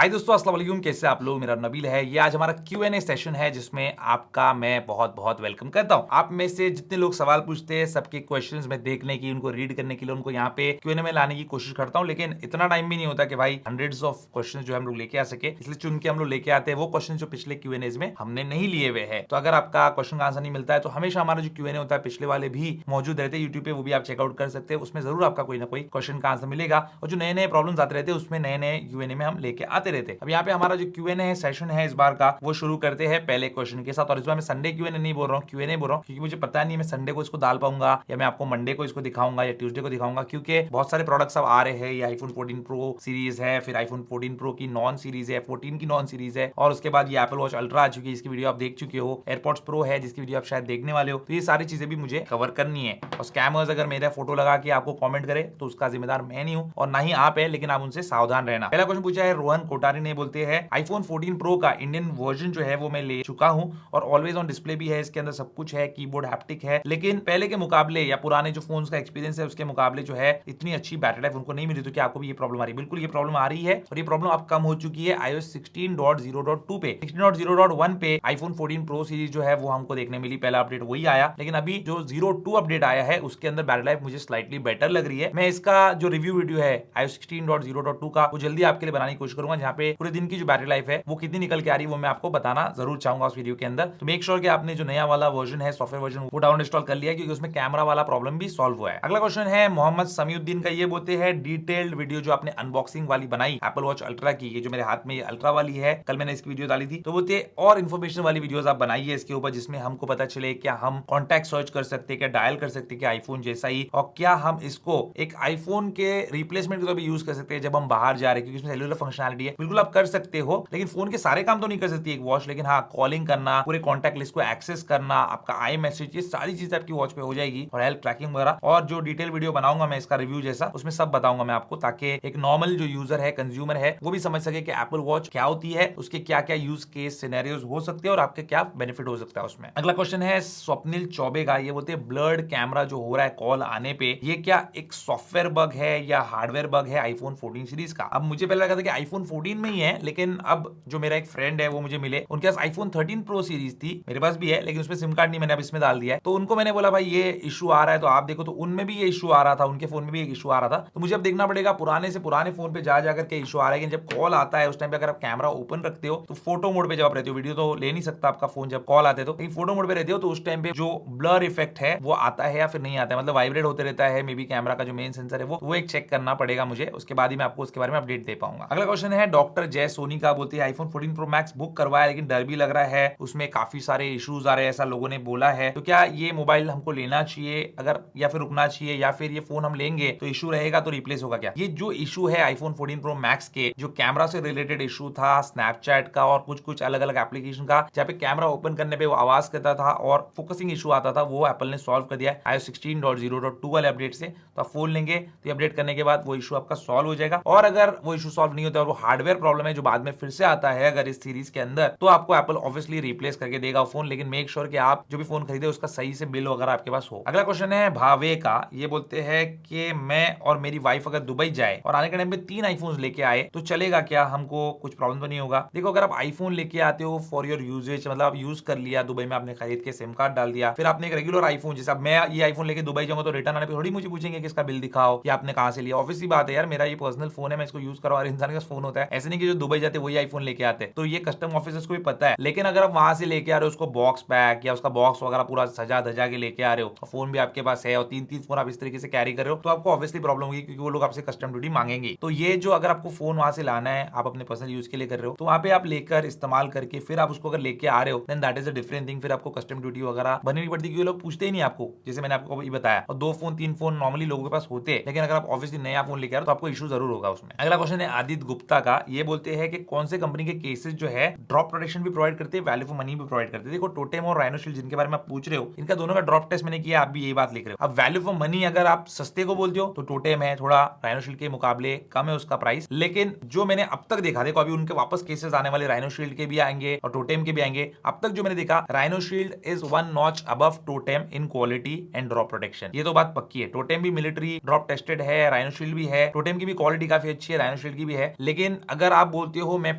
हाय दोस्तों, अस्सलाम वालेकुम। कैसे आप लोग? मेरा नबील है। ये आज हमारा Q&A सेशन है जिसमें आपका मैं बहुत बहुत वेलकम करता हूँ। आप में से जितने लोग सवाल पूछते हैं सबके क्वेश्चंस में देखने की, उनको रीड करने के लिए, उनको यहाँ पे Q&A में लाने की कोशिश करता हूँ, लेकिन इतना टाइम भी नहीं होता कि भाई हंड्रेड्स ऑफ क्वेश्चन जो हम लोग लेके आ सके। इसलिए चुन के हम लोग लेके आते हैं वो क्वेश्चन जो पिछले Q&As में हमने नहीं लिए हुए हैं। तो अगर आपका क्वेश्चन का आंसर नहीं मिलता है तो हमेशा हमारा जो Q&A होता है पिछले वाले भी मौजूद रहते हैं यूट्यूब पे, वो भी आप चेकआउट कर सकते हैं। उसमें जरूर आपका कोई ना कोई क्वेश्चन का आंसर मिलेगा और जो नए नए प्रॉब्लम्स आते रहते हैं उसमें नए नए Q&A में हम लेके आते रहते हैं। अब यहाँ पे हमारा जो Q&A है सेशन है इस बार का, वो शुरू करते हैं पहले क्वेश्चन के साथ। और इस बार मैं संडे Q&A नहीं बोल रहा हूँ, Q&A बोल रहा हूँ, क्योंकि मुझे पता नहीं मैं संडे को इसको डाल पाऊंगा या मैं आपको मंडे को इसको दिखाऊंगा या ट्यूसडे को दिखाऊंगा, क्योंकि बहुत सारे प्रोडक्ट्स अब आ रहे हैं। ये आईफोन 14 प्रो सीरीज है, फिर आईफोन 14 प्रो की नॉन सीरीज है, 14 की नॉन सीरीज है, और उसके बाद ये एप्पल वॉच अल्ट्रा आ चुकी है, इसकी वीडियो आप देख चुके हो। एयरपॉड्स प्रो है जिसकी वीडियो आप शायद देखने वाले हो। तो ये सारी चीजें भी मुझे कवर करनी है। और स्कैमर्स अगर मेरा फोटो लगा के आपको कमेंट करे तो उसका जिम्मेदार मैं नहीं हूं और ना ही आप है, लेकिन आप उनसे सावधान रहना। पहला क्वेश्चन पूछा है रोहन कोटारी ने, बोलते हैं आईफोन 14 प्रो का इंडियन वर्जन जो है वो मैं ले चुका हूं और ऑलवेज ऑन डिस्प्ले भी है, इसके अंदर सब कुछ है, कीबोर्ड हैप्टिक है, लेकिन पहले के मुकाबले या पुराने जो फोन्स का एक्सपीरियंस है उसके मुकाबले जो है इतनी अच्छी बैटरी लाइफ उनको नहीं मिली। तो क्या आपको भी ये प्रॉब्लम आ रही है? बिल्कुल ये प्रॉब्लम आ रही है और ये प्रॉब्लम अब कम हो चुकी है iOS 16.0.2 पे। 16.0.1 पे आईफोन 14 प्रो सीरीज जो है वो हमको देखने मिली, पहला अपडेट वही आया, लेकिन अभी जो 02 अपडेट आया है उसके अंदर बैटरी लाइफ मुझे स्लाइटली बेटर लग रही है। मैं इसका जो रिव्यू वीडियो है iOS 16.0.2 का वो जल्दी आपके लिए बनाने की कोशिश करूंगा, जहां पे पूरे दिन की जो बैटरी लाइफ है वो कितनी निकल के आ रही है वो मैं आपको बताना जरूर चाहूंगा उस वीडियो के अंदर। तो मेक श्योर कि आपने जो नया वाला वर्जन है, सॉफ्टवेयर वर्जन, वो डाउन इंस्टॉल कर लिया, क्योंकि उसमें कैमरा वाला प्रॉब्लम भी सॉल्व हुआ है। अगला क्वेश्चन है मोहम्मद समीउद्दीन का, ये बोलते हैं डिटेल्ड वीडियो जो आपने अनबॉक्सिंग वाली बनाई एप्पल वॉच अल्ट्रा की, ये जो मेरे हाथ में ये अल्ट्रा वाली है, कल मैंने इसकी वीडियो डाली थी, तो बोलते और इन्फॉर्मेशन वाली वीडियोस आप बनाइए इसके ऊपर, जिसमें हमको पता चले क्या हम कॉन्टैक्ट सर्च कर सकते हैं, क्या डायल कर सकते हैं क्या आईफोन जैसा ही, और क्या हम इसको एक आईफोन के रिप्लेसमेंट के तौर पर यूज कर सकते हैं जब हम बाहर जा रहे हैं, क्योंकि इसमें सेलुलर फंक्शनलिटी है। बिल्कुल आप कर सकते हो, लेकिन फोन के सारे काम तो नहीं कर सकती एक वॉच, लेकिन हाँ कॉलिंग करना, पूरे कॉन्टैक्ट लिस्ट को एक्सेस करना, आपका आई मैसेज, ये सारी चीजें आपकी वॉच पे हो जाएगी, और हेल्थ ट्रैकिंग वगैरह। और जो डिटेल वीडियो बनाऊंगा मैं इसका रिव्यू जैसा, उसमें सब बताऊंगा मैं आपको, ताकि एक नॉर्मल जो यूजर है, कंज्यूमर है, वो भी समझ सके कि एप्पल वॉच क्या होती है, उसके क्या क्या यूज केस सिनेरियोज हो सकते हैं और आपके क्या बेनिफिट हो सकता है उसमें। अगला क्वेश्चन है स्वप्निल चौबे का, ये बोलते हैं ब्लर्ड कैमरा जो हो रहा है कॉल आने पे, ये क्या एक सॉफ्टवेयर बग है या हार्डवेयर बग है आईफोन 14 सीरीज का? अब मुझे पहले लगा था कि आईफोन 14 में ही है, लेकिन अब जो मेरा एक फ्रेंड है वो मुझे मिले, उनके पास आईफोन 13 प्रो सीरीज थी, मेरे पास भी है, लेकिन उसमें सिम कार्ड नहीं, मैंने अब इसमें डाल दिया है। तो उनको मैंने बोला भाई ये इशू आ रहा है तो आप देखो, तो उनमें भी ये इशू आ रहा था, उनके फोन में भी एक इशू आ रहा था। तो मुझे अब देखना पड़ेगा पुराने से पुराने फोन पे जा जाकर के इशू आ रहा है, लेकिन जब कॉल आता है उस टाइम पे अगर आप कैमरा ओपन रखते हो तो फोटो मोड पे जब आप रहते हो, वीडियो तो ले नहीं सकता आपका फोन जब कॉल आते हो, तो लेकिन फोटो मोड पे रहते हो तो उस टाइम पे जो ब्लर इफेक्ट है वो आता है या फिर नहीं आता है, मतलब वाइब्रेट होते रहता है, मे बी कैमरा का जो मेन सेंसर है वो एक चेक करना पड़ेगा मुझे, उसके बाद ही मैं आपको उसके बारे में अपडेट दे पाऊंगा। अगला क्वेश्चन है डॉक्टर जय सोनी का, बोलते हैं आईफोन 14 प्रो मैक्स बुक करवाया लेकिन डर भी लग रहा है, उसमें काफी सारे इश्यूज आ रहे हैं ऐसा लोगों ने बोला है, तो क्या ये मोबाइल हमको लेना चाहिए अगर, या फिर रुकना चाहिए, या फिर ये फोन हम लेंगे तो इशू रहेगा तो रिप्लेस होगा क्या? ये जो इशू है आईफोन 14 प्रो मैक्स के, जो कैमरा से रिलेटेड इशू था, स्नैपचैट का और कुछ कुछ अलग अलग एप्लीकेशन का, जहाँ पे कैमरा ओपन करने पे वो आवाज करता था और फोकसिंग इशू आता था, वो एप्पल ने सॉल्व कर दिया है iOS 16.0.2 वाले अपडेट से। तो आप फोन लेंगे तो ये अपडेट करने के बाद वो इशू आपका सॉल्व हो जाएगा, और अगर वो इशू सॉल्व नहीं होता और वो हार्डवेयर प्रॉब्लम है जो बाद में फिर से आता है अगर इस सीरीज के अंदर, तो आपको एप्पल ऑब्वियसली रिप्लेस करके देगा फोन, लेकिन मेक श्योर कि आप जो भी फोन खरीदे उसका सही से बिल वगैरह आपके पास हो। अगला क्वेश्चन है भावे का, ये बोलते हैं कि मैं और मेरी वाइफ अगर दुबई जाए और आने के टाइम पे 3 आईफोन लेके आए तो चलेगा क्या? हमको कुछ प्रॉब्लम तो नहीं होगा? देखो, अगर आप आईफोन लेके आते हो फॉर योर यूजेज, मतलब आप यूज कर लिया दुबई में, आपने खरीद के सिम कार्ड डाल दिया, फिर आपने एक रेगुलर आईफोन, जैसे अब मैं ये आईफोन लेके दुबई जाऊंगा तो रिटर्न आने पे थोड़ी मुझे पूछेंगे कि इसका बिल दिखाओ या आपने कहां से लिया। ऑब्वियसली बात है यार, मेरा ये पर्सनल फोन है, मैं इसको यूज करूँ, हर इंसान का फोन होता है, ऐसे नहीं कि जो दुबई जाते वही आईफोन लेके आते, तो ये कस्टम ऑफिसर्स को भी पता है। लेकिन अगर आप वहां से लेके आ रहे हो उसको बॉक्स पैक या उसका बॉक्स वगैरह पूरा सजा धजा के लेके आ रहे हो, फोन भी आपके पास है और 3-3 फोन आप इस तरीके से कैरी कर रहे हो, तो आपको ऑब्वियसली प्रॉब्लम होगी, क्योंकि वो लोग आपसे कस्टम ड्यूटी मांगेंगे। तो ये जो अगर आपको फोन वहां से लाना है, आप अपने पर्सनल यूज के लिए कर रहे हो, तो वहां पे आप लेकर इस्तेमाल करके फिर आप उसको अगर लेके आ रहे हो, then that is a different thing, फिर आपको कस्टम ड्यूटी वगैरह भरनी पड़ती है, क्योंकि लोग पूछते ही नहीं आपको, जैसे मैंने आपको अभी बताया। और 2 फोन 3 फोन नॉर्मली लोगों के पास होते हैं, लेकिन अगर आप ऑब्वियसली नया फोन लेके आ रहे हो तो आपको इशू जरूर होगा उसमें। अगला क्वेश्चन है आदित्य गुप्ता का, ये बोलते हैं कि कौन से कंपनी के केसेस जो है ड्रॉप प्रोटेक्शन भी प्रोवाइड करते हैं, वैल्यू फॉर मनी भी प्रोवाइड करते हैं? देखो, टोटेम और राइनोशील्ड जिनके बारे में आप पूछ रहे हो, इनका दोनों का ड्रॉप टेस्ट मैंने किया, आप भी यही बात लिख रहे हो। अब वैल्यू फॉर मनी अगर आप सस्ते को बोलते हो तो टोटेम है, थोड़ा राइनोशील्ड के मुकाबले कम है उसका प्राइस, लेकिन जो मैंने अब तक देखा, देखो अभी उनके वापस केसेस आने वाले, राइनोशील्ड के भी आएंगे और टोटेम के भी आएंगे। अब तक जो मैंने देखा, Rhinoshield is 1 notch above Totem in quality and drop protection, ये तो बात पक्की है। टोटेम भी मिलिट्री ड्रॉप टेस्टेड है, राइनोशील्ड भी है, टोटेम की भी क्वालिटी काफी अच्छी है, राइनोशील्ड की भी है, लेकिन अगर आप बोलते हो मैं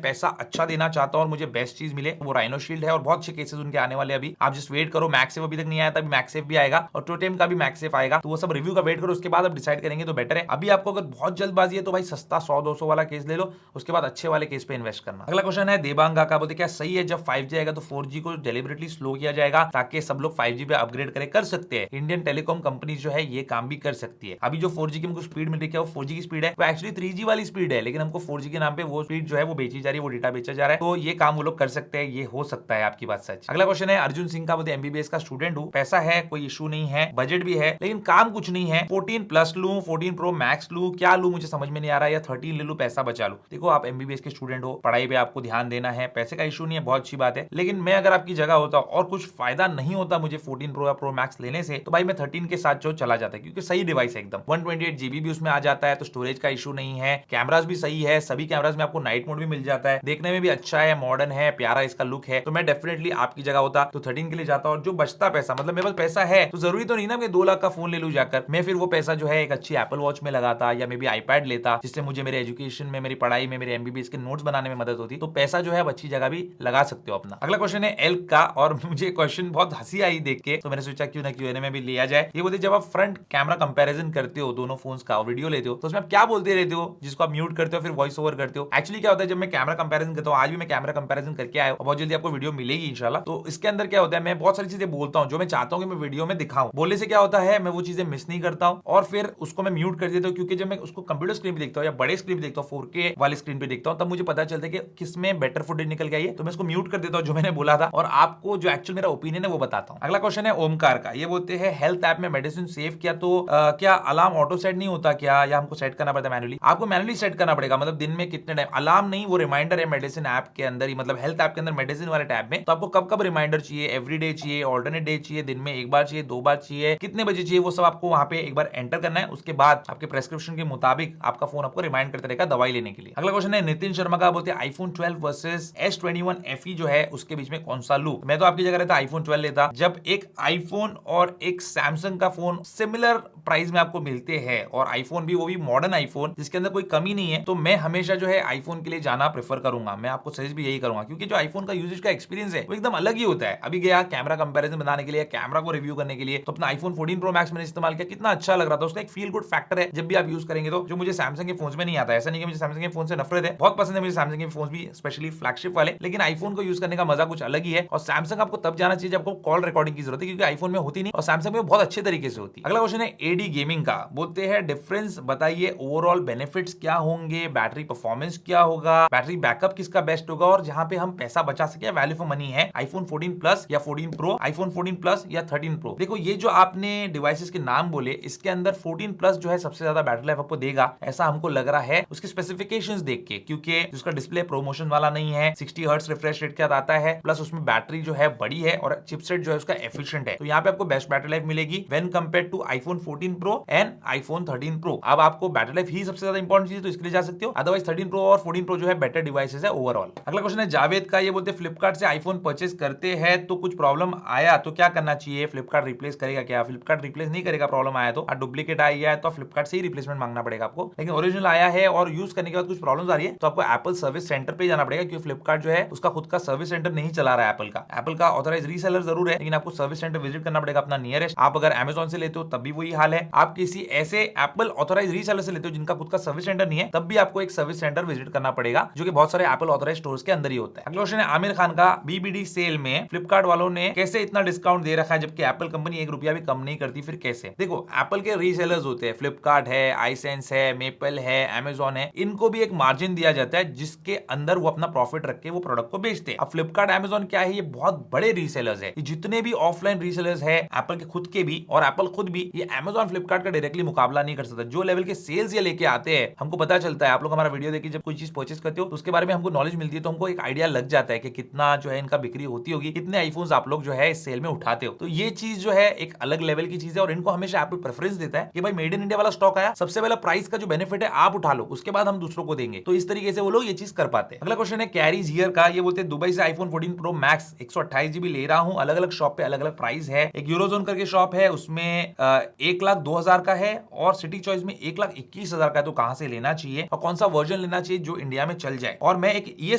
पैसा अच्छा देना चाहता हूं और मुझे बेस्ट चीज मिले, वो राइनो शील्ड है और बहुत अच्छे केसेस उनके आने वाले। अभी आप जस्ट वेट करो, मैक्सेफ अभी तक नहीं आया था, मैक्सेफ भी आएगा और टोटेम का भी मैक्सेफ आएगा, तो वो सब रिव्यू का वेट करो, उसके बाद आप डिसाइड करेंगे तो बेटर है। अभी आपको अगर बहुत जल्दबाजी है तो भाई सस्ता 100-200 वाला केस ले लो, उसके बाद अच्छे वाले केस पे इन्वेस्ट करना। अगला क्वेश्चन है देबांगा का, बोलते क्या सही है जब 5G आएगा तो 4G को डेलिबरेटली स्लो किया जाएगा ताकि सब लोग 5G पे अपग्रेड करे कर सकते हैं? इंडियन टेलीकॉम कंपनी जो है ये काम भी कर सकती है। अभी जो 4G की हमको स्पीड मिल रही है वो 4G की स्पीड है, वो एक्चुअली 3G वाली स्पीड है, लेकिन हमको 4G के नाम पे वो स्पीड जो है वो बेची जा रही है, वो डेटा बेचा जा रहा है, तो ये काम वो लोग कर सकते हैं, ये हो सकता है आपकी बात सच। अगला क्वेश्चन है अर्जुन सिंह का, बोलते MBBS का स्टूडेंट हूँ, पैसा है कोई इशू नहीं है, बजट भी है, लेकिन काम कुछ नहीं है, 14 प्लस लूं, 14 प्रो मैक्स लूं, क्या लूं मुझे समझ में नहीं आ रहा है, या 13 ले लूं पैसा बचा लूं। देखो आप MBBS के स्टूडेंट हो, पढ़ाई पे आपको ध्यान देना है, पैसे का इशू नहीं है, बहुत अच्छी बात है, लेकिन मैं अगर आपकी जगह होता और कुछ फायदा नहीं होता मुझे 14 प्रो या प्रो मैक्स लेने से, तो भाई मैं 13 के साथ जो चला जाता है, क्योंकि सही डिवाइस है एकदम, 128 GB भी उसमें आ जाता है, तो स्टोरेज का इशू नहीं है, कैमरास भी सही है, सभी कैमरास में आपको नाइट मोड भी मिल जाता है, देखने में भी अच्छा है, मॉडर्न है, प्यारा इसका लुक है, तो मैं डेफिनेटली आपकी जगह होता तो 13 के लिए जाता। और जो बचता पैसा, मतलब मेरे पास पैसा है तो जरूरी तो नहीं ना मैं 2 लाख का फोन ले लूं जाकर, मैं फिर वो पैसा जो है एक अच्छी एप्पल वॉच में लगाता या मे बी आईपैड लेता, जिससे मुझे मेरे एजुकेशन में, मेरी पढ़ाई में, मेरे MBBS के नोट्स बनाने में मदद होती। तो पैसा जो है अब अच्छी जगह भी लगा सकते हो अपना। अगला क्वेश्चन है एल्क का, और मुझे क्वेश्चन बहुत हंसी आई देख के, तो मैंने सोचा क्यों ना Q&A में भी लिया जाए। ये बोलते जब आप फ्रंट कैमरा कंपैरिजन करते हो दोनों फोन्स का और वीडियो लेते हो तो उसमें आप क्या बोलते रहते हो, जिसको आप म्यूट करते हो फिर वॉइस ओवर करते हो? एक्चुअली क्या होता है, जब मैं कैमरा कंपैरिजन करता हूं, आज भी मैं कैमरा कंपैरिजन करके आया और बहुत जल्दी आपको वीडियो मिलेगी इंशाल्लाह, तो इसके अंदर क्या होता है, मैं बहुत सारी चीजें बोलता हूं जो मैं चाहता हूं कि मैं वीडियो में दिखाऊं। बोलने से क्या होता है, मैं वो चीजें मिस नहीं करता हूं और फिर उसको मैं म्यूट कर देता हूं, क्योंकि जब मैं उसको कंप्यूटर स्क्रीन पे देखता हूं या बड़े स्क्रीन पे देखता हूं, 4K वाली स्क्रीन पे देखता हूं, तब मुझे पता चलता है कि किसमें बेटर फुटेज निकल के आई है, तो मैं उसको म्यूट कर देता हूं जो मैंने बोला था, और आपको जो एक्चुअल मेरा ओपिनियन है वो बताता हूं। अगला क्वेश्चन है ओमकार का, ये बोलते हैं हेल्थ ऐप में मेडिसिन सेव किया तो क्या अलार्म ऑटो सेट नहीं होता क्या, या हमको सेट करना पड़ता है मैनुअली? आपको मैनुअली सेट करना पड़ेगा, मतलब दिन में कितने टाइम, अलार्म नहीं, वो रिमाइंडर है मेडिसिन ऐप के अंदर ही, मतलब हेल्थ ऐप के अंदर मेडिसिन वाले टैब में, तो आपको कब कब रिमाइंडर चाहिए, एवरीडे चाहिए, ऑल्टरनेट डे चाहिए, दिन में एक बार चाहिए, 2 बार चाहिए, कितने बजे चाहिए, वो सब आपको वहां पे एक बार एंटर करना है, उसके बाद आपके प्रेस्क्रिप्शन के मुताबिक आपका फोन आपको रिमाइंड करता रहेगा दवाई लेने के लिए। अगला क्वेश्चन है नितिन शर्मा का, बोलते हैं आईफोन 12 वर्सेस S21 FE जो है उसके बीच में कौन सा लूं? मैं तो आपकी जगह रहता आईफोन 12 लेता। जब एक आईफोन और एक सैमसंग का फोन सिमिलर प्राइस में आपको मिलते हैं और आईफोन भी, वो भी मॉडर्न आईफोन जिसके अंदर कोई कमी नहीं है, तो मैं हमेशा जो है आईफोन के लिए जाना प्रेफर करूंगा। मैं आपको सजेस्ट भी यही करूंगा, क्योंकि जो आईफोन का यूजेज का एक्सपीरियंस है वो एकदम अलग ही होता है। अभी गया कैमरा कंपैरिजन बनाने के लिए, कैमरा को रिव्यू करने के लिए, तो अपना आईफोन 14 प्रो मैक्स मैंने इस्तेमाल किया, कितना अच्छा लग रहा था, उसका एक फील गुड फैक्टर है जब भी आप यूज करेंगे, तो जो मुझे सैमसंग के फोन में नहीं आता। ऐसा नहीं कि मुझे सैमसंग के फोन से नफरत है, बहुत पसंद है मुझे सैमसंग के फोन भी, स्पेशली फ्लैगशिप वाले, लेकिन आईफोन को यूज करने का मजा कुछ अलग ही है। और सैमसंग आपको तब जाना चाहिए जब आपको कॉल रिकॉर्डिंग की जरूरत है, क्योंकि आईफोन में होती नहीं और सैमसंग में बहुत अच्छे तरीके से होती है। अगला क्वेश्चन है एडी गेमिंग का, बोलते हैं डिफरेंस बताइए, ओवरऑल बेनिफिट्स क्या होंगे, बैटरी परफॉर्मेंस क्या होगा, बैटरी बैकअप किसका बेस्ट होगा, और जहां पे हम पैसा बचा सके, वैल्यू फॉर मनी है, आईफोन 14 प्लस या 14 प्रो, आईफोन 14 प्लस या 13 प्रो। देखो ये जो आपने डिवाइसेस के नाम बोले, इसके अंदर 14 प्लस जो है सबसे ज्यादा बैटरी लाइफ आपको देगा, ऐसा हमको लग रहा है उसके स्पेसिफिकेशंस देख के, क्योंकि उसका डिस्प्ले प्रोमोशन वाला नहीं है, 60 हर्ट्ज रिफ्रेश रेट के साथ आता है, प्लस उसमें बैटरी जो है बड़ी है और चिपसेट जो है उसका एफिशिएंट है, तो यहाँ पे आपको बेस्ट बैटरी लाइफ मिलेगी when compared to iPhone 14 pro and iPhone 13 pro. अब आपको बैटरी लाइफ ही सबसे ज्यादा इंपॉर्टेंट चीज है, तो इसके लिए जा सकते हो, अदरवाइज 13 प्रो और 14 प्रो जो है बेटर डिवाइसेस है ओवरऑल। अगला क्वेश्चन है जावेद का, ये बोलते फ्लिपकार्ट से आईफोन परचेस करते हैं तो कुछ प्रॉब्लम आया तो क्या करना चाहिए, फ्लिपकार्ट रिप्लेस करेगा क्या? फ्लिपकार्ट रिप्लेस नहीं करेगा, प्रॉब्लम आया तो, डुप्लीकेट आया है तो फ्लिपकार्ट से ही रिप्लेसमेंट मांगना पड़ेगा आपको, लेकिन ओरिजिनल आया है और यूज करने के बाद कुछ प्रॉब्लम्स आ रही है तो आपको एप्पल सर्विस सेंटर पे जाना पड़ेगा, क्योंकि फ्लिपकार्ट जो है उसका खुद का सर्विस सेंटर नहीं चला रहा है एप्पल का ऑथराइज रीसेलर जरूर है, लेकिन आपको सर्विस सेंटर विजिट करना पड़ेगा अपना नियरेस्ट। आप अगर अमेजॉन से लेते हो तब भी वही हाल है, आप किसी ऐसे एप्पल ऑथराइज रीसेलर से लेते हो जिनका खुद का सर्विस सेंटर नहीं है, तब भी आपको एक सर्विस सेंटर विजिट करना पड़ेगा, जो कि बहुत सारे एप्पल ऑथराइज स्टोर्स के अंदर ही होता है। अगला क्वेश्चन है आमिर खान का, बीबीडी सेल में फ्लिपकार्ट वालों ने कैसे इतना डिस्काउंट दे रखा है जबकि एप्पल कंपनी 1 रुपया भी कम नहीं करती, फिर कैसे? देखो एप्पल के रीसेलर्स होते हैं, फ्लिपकार्ट है, आईसेंस है, मेपल है, अमेजॉन है, इनको भी एक मार्जिन दिया जाता है जिसके अंदर वो अपना प्रॉफिट रख के वो प्रोडक्ट को बेचते हैं। अब फ्लिपकार्ट अमेजॉन क्या है, ये बहुत बड़े रीसेलर्स है, जितने भी ऑफलाइन रीसेलर्स है एप्पल के खुद के भी और एप्पल खुद भी, ये अमेजॉन फ्लिपकार्ट का डायरेक्टली मुकाबला नहीं कर सकता। जो लेवल के सेल्स ये लेके आते हैं, हमको पता चलता है, आप लोग हमारा वीडियो देखिए, जब कोई चीज परचेस करते हो तो उसके बारे में हमको नॉलेज मिलती है, तो हमको एक आइडिया लग जाता है कि कितना जो है इनका बिक्री होती होगी, कितने आईफोन्स आप लोग जो है इस सेल में उठाते हो। तो ये चीज जो है एक अलग लेवल की चीज है, और इनको हमेशा एप्पल प्रेफरेंस देता है कि भाई मेड इन इंडिया वाला स्टॉक आया, सबसे पहला प्राइस का जो बेनिफिट है आप उठा लो, उसके बाद हम दूसरों को देंगे। तो इस तरीके से वो लोग ये चीज कर पाते हैं। अगला क्वेश्चन है कैरीज हियर का, ये बोलते हैं दुबई से आईफोन 14 प्रो मैक्स 128 GB ले रहा हूं, अलग अलग शॉप पे अलग अलग प्राइस है, एक यूरोजोन करके शॉप है उसमें 1,02,000 का है और सिटी चॉइस में 1,21,000 का है, तो कहां से लेना चाहिए और कौन सा वर्जन लेना चाहिए जो इंडिया में चल जाए। और मैं एक EA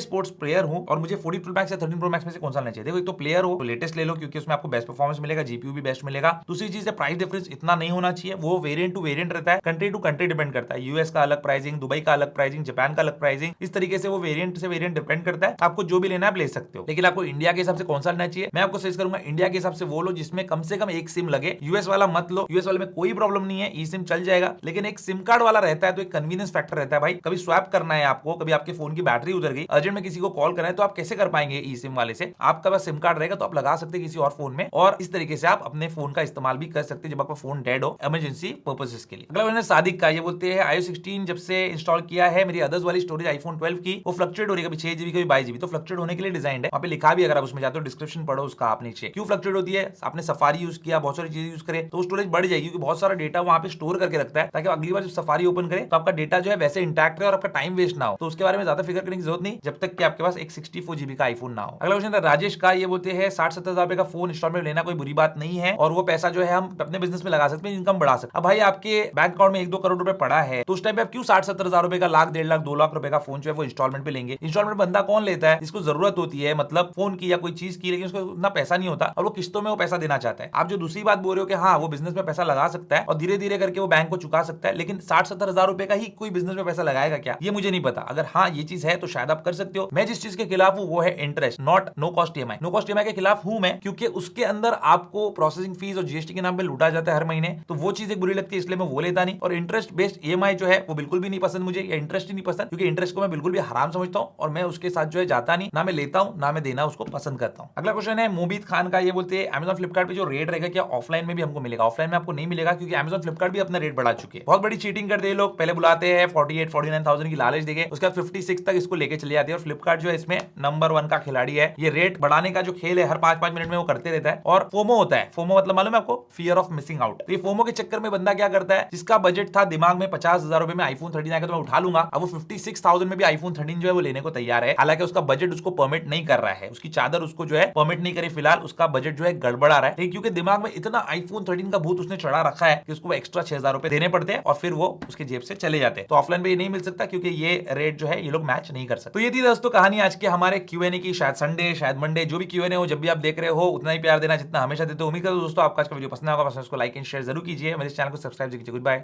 स्पोर्ट्स प्लेयर हूं और मुझे 14 प्रो मैक्स या 13 प्रो मैक्स में से कौन सा लेना चाहिए? देखो, एक तो प्लेयर हो तो लेटेस्ट ले लो क्योंकि उसमें आपको बेस्ट परफॉर्मेंस मिलेगा, जीपीयू भी बेस्ट मिलेगा। दूसरी चीज है प्राइस डिफरेंस इतना नहीं होना चाहिए, वो वेरिएंट टू वेरिएंट रहता है, कंट्री टू कंट्री डिपेंड करता है। यूएस का अलग प्राइसिंग, दुबई का अलग प्राइसिंग, जापान का अलग प्राइसिंग, इस तरीके से वो वेरिएंट से वेरिएंट डिपेंड करता है। आपको जो भी लेना है आप ले सकते हो, लेकिन आपको इंडिया के हिसाब से कौन सा लेना चाहिए? मैं आपको सजेस्ट करूंगा इंडिया के हिसाब से वो लो जिसमें कम से कम एक सिम लगे। यूएस वाला मत लो, यूएस वाले में कोई प्रॉब्लम नहीं है, ई सिम चल जाएगा, लेकिन एक सिम कार्ड वाला रहता है तो एक कन्वीनियंस फैक्टर रहता है भाई। कभी स्वैप करना है आपको, कभी आपके फोन की बैटरी उतर गई, अर्जेंट में किसी को कॉल करना है तो आप कैसे कर पाएंगे ई सिम वाले से? आपका बस सिम कार्ड रहेगा तो आप लगा सकते हैं किसी और फोन में, और इस तरीके से आप अपने फोन का इस्तेमाल भी कर सकते हैं जब आपका फोन डेड हो, इमरजेंसी पर्पसेस के लिए। अगला क्वेश्चन सादिक का, ये बोलते हैं iOS 16 जब से इंस्टॉल किया है, मेरी अदर्स वाली स्टोरेज आईफोन 12 की वो फ्लक्चुएट हो रही है, कभी 6 GB कभी 22 GB। तो फ्लक्चुएट होने के लिए डिजाइन है, वहां पे लिखा भी, अगर आप उसमें जाते हो डिस्क्रिप्शन पढ़ो उसका आप नीचे, क्यों फ्लक्चुएट होती है? आपने सफारी यूज किया, बहुत सारी चीजें यूज करे तो स्टोरेज बढ़ जाएगी क्योंकि बहुत सारा डेटा वहां पे स्टोर करके रखता है, ताकि अगली बार जब सफारी ओपन करे तो आपका डेटा जो है वैसे इंटैक्ट रहे और आपका टाइम वेस्ट ना हो। तो उसके बारे में ज्यादा फिक्र करने की जरूरत नहीं जब तक कि आपके पास एक 64 GB का आईफोन ना हो। अगला क्वेश्चन है राजेश का, ये बोलते हैं 60-70 हजार रुपए का फोन इंस्टॉलमेंट में लेना कोई बुरी बात नहीं है और वो पैसा जो है हम अपने बिजनेस में लगा सकते हैं, इनकम बढ़ा सकते हैं। अब भाई आपके बैंक अकाउंट में 1-2 करोड़ रुपए पड़ा है तो उस टाइम पे आप क्यों 60-70 हजार रुपए का, लाख, 1.5 लाख, 2 लाख रुपए का फोन जो है वो इंस्टॉलमेंट पे लेंगे? इंस्टॉलमेंट बंदा कौन लेता है? जिसको जरूरत होती है, मतलब फोन की या कोई चीज की, लेकिन उसको उतना पैसा नहीं होता और वो किस्तों में वो पैसा देना चाहता है। आप जो दूसरी बात बोल रहे हो कि हाँ वो बिजनेस में पैसा लगा सकता है और धीरे धीरे करके वो बैंक को चुका सकता है, लेकिन 60-70 हजार रुपए का ही कोई बिजनेस में पैसा लगाएगा क्या? ये मुझे नहीं पता। अगर हाँ ये चीज है तो शायद आप कर सकते हो। मैं जिस चीज के खिलाफ हूँ वो है interest, not no cost EMI. No cost EMI के खिलाफ हूं मैं क्योंकि उसके अंदर आपको प्रोसेसिंग फीस और जीएसटी के नाम पे लूटा जाता है हर महीने, तो वो चीज एक बुरी लगती है, इसलिए मैं वो लेता नहीं। और इंटरेस्ट बेस्ड ईएमआई जो है वो बिल्कुल भी नहीं पसंद मुझे, या इंटरेस्ट ही नहीं पसंद, क्योंकि इंटरेस्ट को मैं बिल्कुल भी हराम समझता हूं और मैं उसके साथ जो है जाता नहीं, ना मैं लेता हूं ना मैं देना उसको पसंद करता हूं। अगला क्वेश्चन है मोबीत खान का, ये बोलते हैं अमेजॉन फ्लिपकार्ट पे जो रेट रहेगा क्या ऑफलाइन में भी हमको मिलेगा? ऑफलाइन में आपको नहीं मिलेगा क्योंकि अमेजॉन फ्लिपकार्ट भी अपना रेट बढ़ा चुके हैं। बहुत बड़ी चीटिंग करते हैं लोग, पहले बुलाते हैं 48-49,000 की लालच देके, उसके बाद 56 तक इसको लेके चले जाते हैं। और फ्लिपकार्ट जो है इसमें नंबर 1 का खिलाड़ी है। ये रेट बढ़ाने का जो खेल है हर 5-5 मिनट में वो करते रहता है। और फोमो होता है, फोमो मतलब मालूम है आपको, फियर ऑफ मिसिंग आउट। तो ये फोमो के चक्कर में बंदा क्या करता है, जिसका बजट था दिमाग में 50,000 रुपए में आईफोन 13 आएगा तो मैं उठा लूंगा, अब वो 56,000 में भी आईफोन 13 जो है वो लेने को तैयार है, हालांकि उसका बजट उसको परमिट नहीं कर रहा है, उसकी चादर उसको जो है परमिट नहीं करे, फिलहाल उसका बजट जो है गड़बड़ा रहा है, लेकिन क्योंकि दिमाग में इतना आईफोन 13 का भूत उसने चढ़ा रखा है कि उसको एक्स्ट्रा 6,000 रुपए देने पड़ते हैं और फिर वो उसके जेब से चले जाते हैं। तो ऑफलाइन पे ये नहीं मिल सकता क्योंकि ये रेट जो है ये लोग मैच नहीं कर सकते। तो ये थी दोस्तों कहानी आज के हमारे Q&A की, शायद संडे शायद मंडे, जो भी Q&A हो, जब भी आप देख रहे हो उतना ही प्यार देना जितना हमेशा देते हो। उम्मीद करता हूं दोस्तों आपका आज का वीडियो पसंद आएगा, पसंद उसको लाइक एंड शेयर जरूर कीजिए, मेरे चैनल को सब्सक्राइब कीजिए। Good bye.